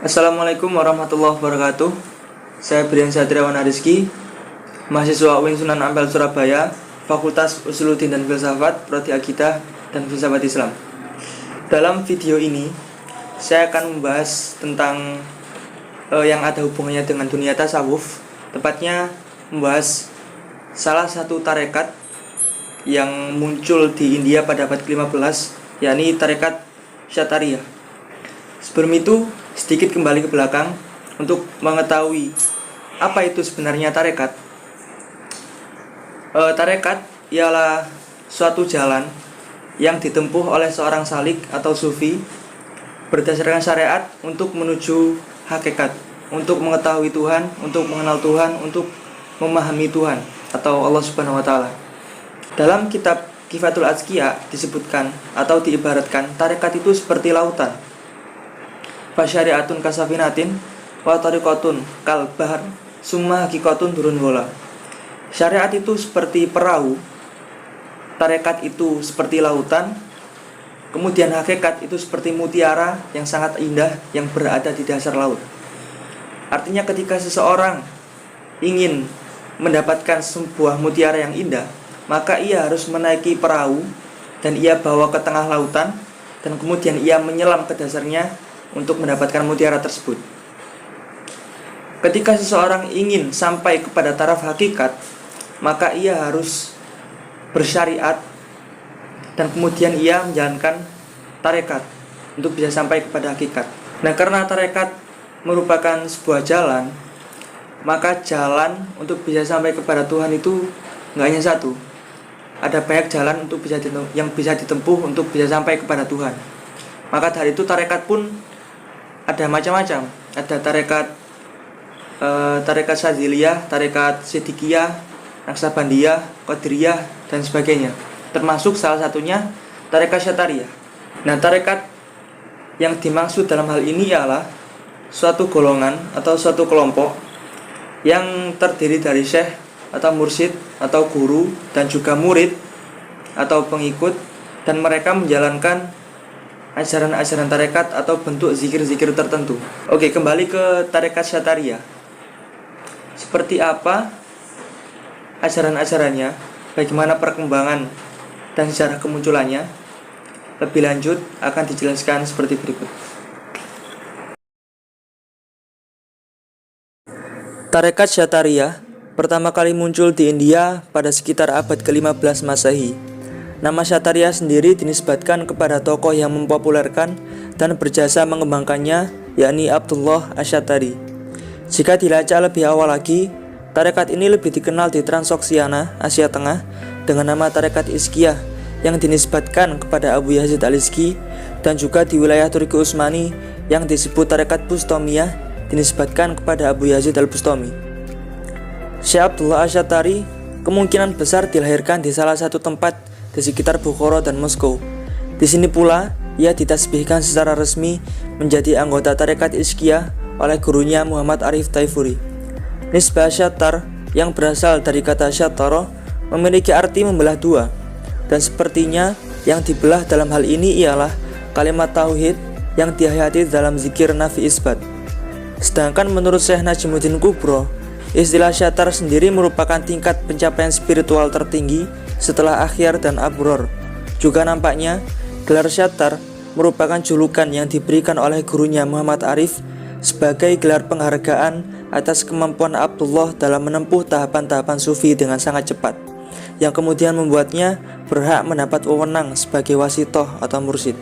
Assalamualaikum warahmatullahi wabarakatuh. Saya Brian Satriawan Rizky, mahasiswa UIN Sunan Ampel Surabaya, Fakultas Usuluddin dan Filsafat, Prodi Akidah dan Filsafat Islam. Dalam video ini, saya akan membahas tentang yang ada hubungannya dengan dunia tasawuf. Tepatnya membahas salah satu tarekat yang muncul di India pada abad ke-15, yakni tarekat Syatariyah. Sebelum itu, sedikit kembali ke belakang untuk mengetahui apa itu sebenarnya tarekat. Tarekat ialah suatu jalan yang ditempuh oleh seorang salik atau sufi berdasarkan syariat untuk menuju hakikat, untuk mengetahui Tuhan, untuk mengenal Tuhan, untuk memahami Tuhan atau Allah Subhanahu wa taala. Dalam kitab Kifatul Azkiya disebutkan atau diibaratkan tarekat itu seperti lautan. Fasyariatun kasafinatin wa tariqatun kal bahr summa hakikatun durun bola. Syariat itu seperti perahu, tarekat itu seperti lautan, kemudian hakikat itu seperti mutiara yang sangat indah yang berada di dasar laut. Artinya ketika seseorang ingin mendapatkan sebuah mutiara yang indah, maka ia harus menaiki perahu dan ia bawa ke tengah lautan, dan kemudian ia menyelam ke dasarnya untuk mendapatkan mutiara tersebut. Ketika seseorang ingin sampai kepada taraf hakikat, maka ia harus bersyariat dan kemudian ia menjalankan tarekat untuk bisa sampai kepada hakikat. Nah, karena tarekat merupakan sebuah jalan, maka jalan untuk bisa sampai kepada Tuhan itu nggak hanya satu. Ada banyak jalan yang bisa ditempuh untuk bisa sampai kepada Tuhan. Maka dari itu tarekat pun ada macam-macam. Ada tarekat Syadziliyah, tarekat Siddiqiyah, Naqsabandiyah, Qadiriyah, dan sebagainya. Termasuk salah satunya tarekat Syatariyah. Nah, tarekat yang dimaksud dalam hal ini ialah suatu golongan atau suatu kelompok yang terdiri dari syekh atau mursyid atau guru dan juga murid atau pengikut, dan mereka menjalankan ajaran-ajaran tarekat atau bentuk zikir-zikir tertentu. Oke, kembali ke tarekat Syatariyah. Seperti apa ajaran-ajarannya, bagaimana perkembangan dan sejarah kemunculannya, lebih lanjut akan dijelaskan seperti berikut. Tarekat Syatariyah pertama kali muncul di India pada sekitar abad ke-15 Masehi. Nama Syatariyah sendiri dinisbatkan kepada tokoh yang mempopulerkan dan berjasa mengembangkannya, yakni Abdullah Asy-Syatari. Jika dilacak lebih awal lagi, tarekat ini lebih dikenal di Transoksiana, Asia Tengah, dengan nama tarekat Izkiyah yang dinisbatkan kepada Abu Yazid Al-Izki, dan juga di wilayah Turki Utsmani yang disebut tarekat Bustomiyah dinisbatkan kepada Abu Yazid Al-Bustami. Syekh Abdullah Asy-Syatari kemungkinan besar dilahirkan di salah satu tempat di sekitar Bukhara dan Moskow. Di sini pula ia ditasbihkan secara resmi menjadi anggota tarekat Izkiyah oleh gurunya Muhammad Arif Taifuri. Nisbah Syattar yang berasal dari kata Syattara memiliki arti membelah dua, dan sepertinya yang dibelah dalam hal ini ialah kalimat tauhid yang dihayati dalam zikir nafi isbat. Sedangkan menurut Syekh Najmuddin Kubro, istilah Syattar sendiri merupakan tingkat pencapaian spiritual tertinggi setelah akhyar dan abror. Juga nampaknya gelar Syattar merupakan julukan yang diberikan oleh gurunya Muhammad Arif sebagai gelar penghargaan atas kemampuan Abdullah dalam menempuh tahapan-tahapan sufi dengan sangat cepat, yang kemudian membuatnya berhak mendapat wewenang sebagai wasitoh atau mursyid.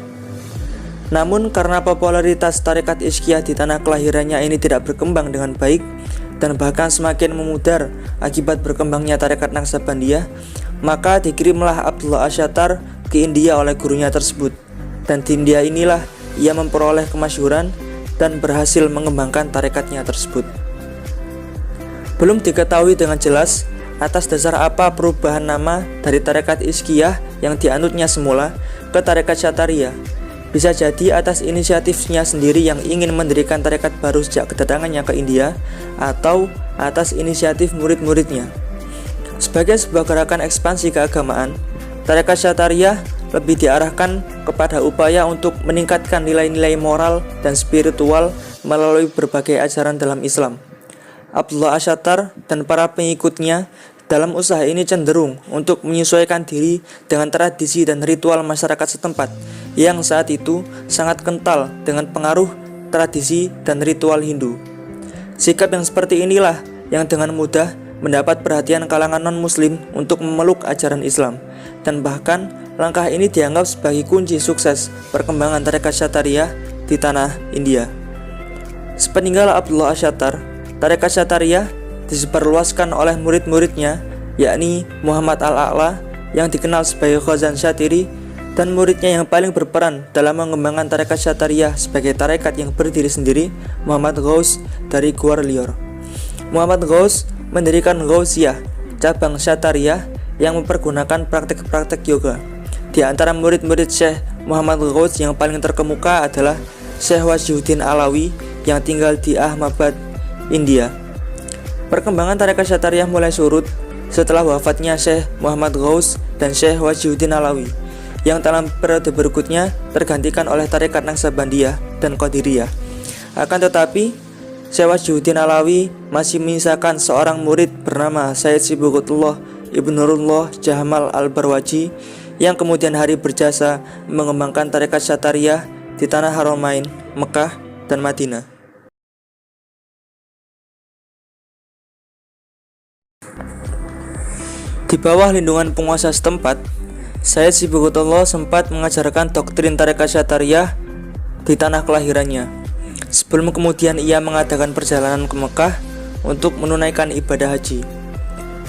Namun karena popularitas tarekat Izkiyah di tanah kelahirannya ini tidak berkembang dengan baik dan bahkan semakin memudar akibat berkembangnya tarekat Naqsabandiyah, maka dikirimlah Abdullah Asy-Syattar ke India oleh gurunya tersebut, dan di India inilah ia memperoleh kemasyhuran dan berhasil mengembangkan tarekatnya tersebut. Belum diketahui dengan jelas atas dasar apa perubahan nama dari tarekat Izkiyah yang dianutnya semula ke tarekat Syatariyah. Bisa jadi atas inisiatifnya sendiri yang ingin mendirikan tarekat baru sejak kedatangannya ke India, atau atas inisiatif murid-muridnya. Sebagai sebuah gerakan ekspansi keagamaan, tarekat Syatariyah lebih diarahkan kepada upaya untuk meningkatkan nilai-nilai moral dan spiritual melalui berbagai ajaran dalam Islam. Abdullah Ash-Shattar dan para pengikutnya dalam usaha ini cenderung untuk menyesuaikan diri dengan tradisi dan ritual masyarakat setempat yang saat itu sangat kental dengan pengaruh tradisi dan ritual Hindu. Sikap yang seperti inilah yang dengan mudah mendapat perhatian kalangan non-muslim untuk memeluk ajaran Islam, dan bahkan langkah ini dianggap sebagai kunci sukses perkembangan tarekat Syatariyah di tanah India. Sepeninggal Abdullah Ash-Shattar, tarekat Syatariyah disebarluaskan oleh murid-muridnya, yakni Muhammad Al-A'la yang dikenal sebagai Khazan Syatiri, dan muridnya yang paling berperan dalam mengembangkan tarekat Syatariyah sebagai tarekat yang berdiri sendiri, Muhammad Ghaus dari Gwalior. Muhammad Ghaus mendirikan Ghausiyah, cabang Syatariyah yang mempergunakan praktek-praktek yoga. Di antara murid-murid Syekh Muhammad Ghaus yang paling terkemuka adalah Syekh Wajihuddin Alawi yang tinggal di Ahmedabad, India. Perkembangan tarekat Syatariyah mulai surut setelah wafatnya Syekh Muhammad Ghaus dan Syekh Wajihuddin Alawi, yang dalam periode berikutnya tergantikan oleh tarekat Naqsabandiyah dan Qadiriyah. Akan tetapi, Syekh Wajihuddin Alawi masih menyisakan seorang murid bernama Sayyid Sibghatullah Ibn Nurullah Jamal Al-Barwaji yang kemudian hari berjasa mengembangkan tarekat Syatariyah di tanah Haramain, Mekah dan Madinah. Di bawah lindungan penguasa setempat, Sayyid Sibghatullah sempat mengajarkan doktrin tarekat Syatariyah di tanah kelahirannya, sebelum kemudian ia mengadakan perjalanan ke Mekah untuk menunaikan ibadah haji.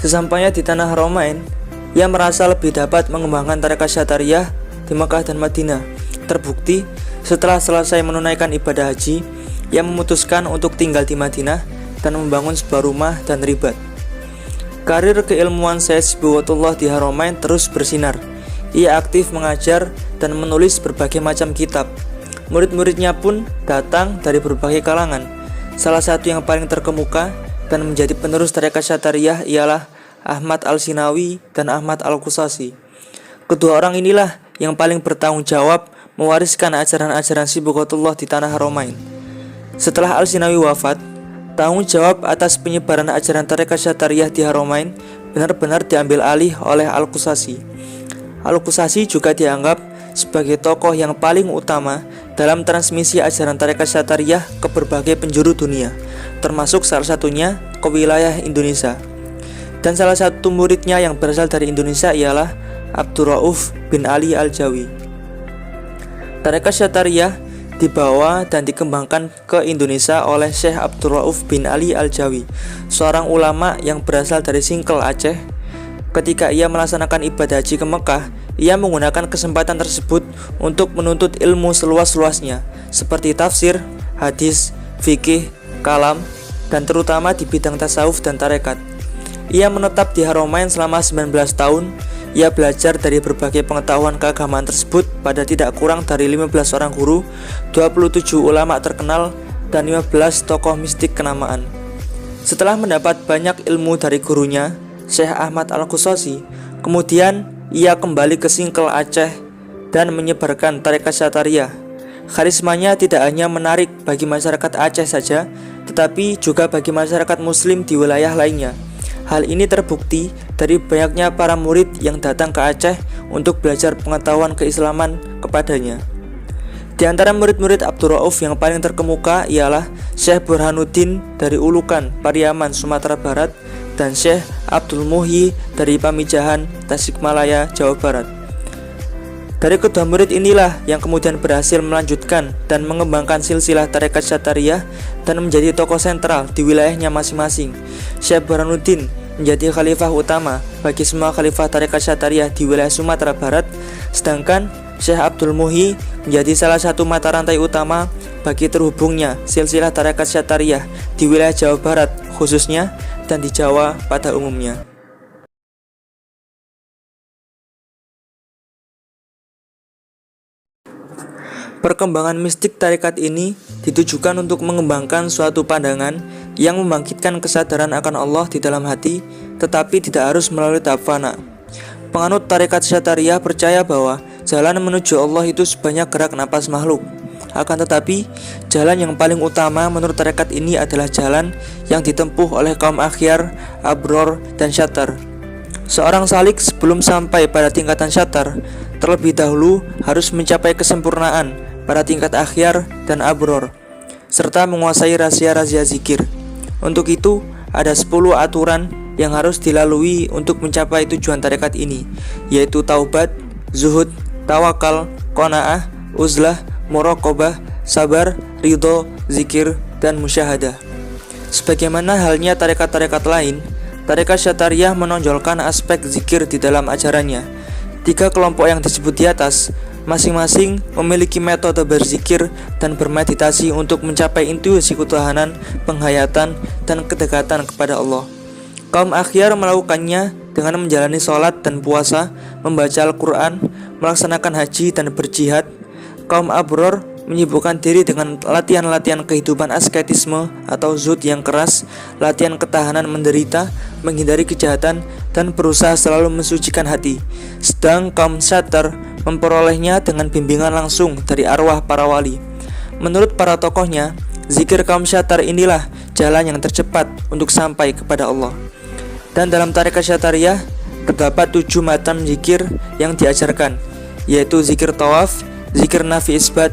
Sesampainya di tanah Haramain, ia merasa lebih dapat mengembangkan tarekat Syatariyah di Mekah dan Madinah. Terbukti, setelah selesai menunaikan ibadah haji, ia memutuskan untuk tinggal di Madinah dan membangun sebuah rumah dan ribat. Karir keilmuan Sayyid Sibghatullah di Haramain terus bersinar. Ia aktif mengajar dan menulis berbagai macam kitab. Murid-muridnya pun datang dari berbagai kalangan. Salah satu yang paling terkemuka dan menjadi penerus tarekat Syatariyah ialah Ahmad Al-Sinawi dan Ahmad Al-Qusasi. Kedua orang inilah yang paling bertanggung jawab mewariskan ajaran-ajaran Sibghatullah di tanah Haramain. Setelah Al-Sinawi wafat, tanggung jawab atas penyebaran ajaran tarekat Syatariyah di Haramain benar-benar diambil alih oleh Al-Qusasi. Al-Qusasi juga dianggap sebagai tokoh yang paling utama dalam transmisi ajaran tarekat Syatariyah ke berbagai penjuru dunia, termasuk salah satunya ke wilayah Indonesia. Dan salah satu muridnya yang berasal dari Indonesia ialah Abdur Rauf bin Ali Al-Jawi. Tarekat Syatariyah dibawa dan dikembangkan ke Indonesia oleh Syekh Abdur Rauf bin Ali Al-Jawi, seorang ulama yang berasal dari Singkel, Aceh. Ketika ia melaksanakan ibadah haji ke Mekah, ia menggunakan kesempatan tersebut untuk menuntut ilmu seluas-luasnya, seperti tafsir, hadis, fikih, kalam, dan terutama di bidang tasawuf dan tarekat. Ia menetap di Haramain selama 19 tahun. Ia belajar dari berbagai pengetahuan keagamaan tersebut pada tidak kurang dari 15 orang guru, 27 ulama terkenal, dan 15 tokoh mistik kenamaan. Setelah mendapat banyak ilmu dari gurunya, Syekh Ahmad Al-Qusasi, kemudian ia kembali ke Singkel, Aceh dan menyebarkan tarekat Syatariyah. Karismanya tidak hanya menarik bagi masyarakat Aceh saja, tetapi juga bagi masyarakat muslim di wilayah lainnya. Hal ini terbukti dari banyaknya para murid yang datang ke Aceh untuk belajar pengetahuan keislaman kepadanya. Di antara murid-murid Abdur Rauf yang paling terkemuka ialah Syekh Burhanuddin dari Ulukan, Pariaman, Sumatera Barat, dan Syekh Abdul Muhyi dari Pamijahan, Tasikmalaya, Jawa Barat. Dari kedua murid inilah yang kemudian berhasil melanjutkan dan mengembangkan silsilah tarekat Syatariyah dan menjadi tokoh sentral di wilayahnya masing-masing. Syekh Burhanuddin menjadi khalifah utama bagi semua khalifah tarekat Syatariyah di wilayah Sumatera Barat, sedangkan Syekh Abdul Muhyi menjadi salah satu mata rantai utama bagi terhubungnya silsilah tarekat Syatariyah di wilayah Jawa Barat khususnya dan di Jawa pada umumnya. Perkembangan mistik tarekat ini ditujukan untuk mengembangkan suatu pandangan yang membangkitkan kesadaran akan Allah di dalam hati, tetapi tidak harus melalui tahap fana. Penganut tarekat Syatariyah percaya bahwa jalan menuju Allah itu sebanyak gerak napas makhluk. Akan tetapi, jalan yang paling utama menurut tarekat ini adalah jalan yang ditempuh oleh kaum akhyar, abror, dan syatar. Seorang salik sebelum sampai pada tingkatan syatar, terlebih dahulu harus mencapai kesempurnaan pada tingkat akhyar dan abror, serta menguasai rahasia-rahasia zikir. Untuk itu, ada 10 aturan yang harus dilalui untuk mencapai tujuan tarekat ini, yaitu taubat, zuhud, tawakal, qanaah, uzlah, muraqabah, sabar, ridho, zikir, dan musyahadah. Sebagaimana halnya tarekat-tarekat lain, tarekat Syatariyah menonjolkan aspek zikir di dalam ajarannya. 3 kelompok yang disebut di atas masing-masing memiliki metode berzikir dan bermeditasi untuk mencapai intuisi ketuhanan, penghayatan, dan kedekatan kepada Allah. Kaum akhyar melakukannya dengan menjalani sholat dan puasa, membaca Al-Quran, melaksanakan haji, dan berjihad. Kaum abror menyibukkan diri dengan latihan-latihan kehidupan asketisme atau zuhud yang keras, latihan ketahanan menderita, menghindari kejahatan, dan berusaha selalu mensucikan hati. Sedang kaum syatar memperolehnya dengan bimbingan langsung dari arwah para wali. Menurut para tokohnya, zikir kaum syatar inilah jalan yang tercepat untuk sampai kepada Allah. Dan dalam tarekat Syatariyah terdapat 7 matan zikir yang diajarkan, yaitu zikir tawaf, zikir nafi isbat,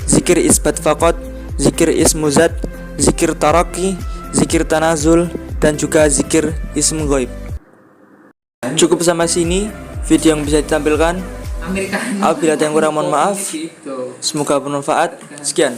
zikir isbat faqat, zikir ismuzat, zikir taraki, zikir tanazul, dan juga zikir ism ghaib. Cukup sampai sini video yang bisa ditampilkan. Apabila ada yang kurang mohon maaf. Semoga bermanfaat. Sekian.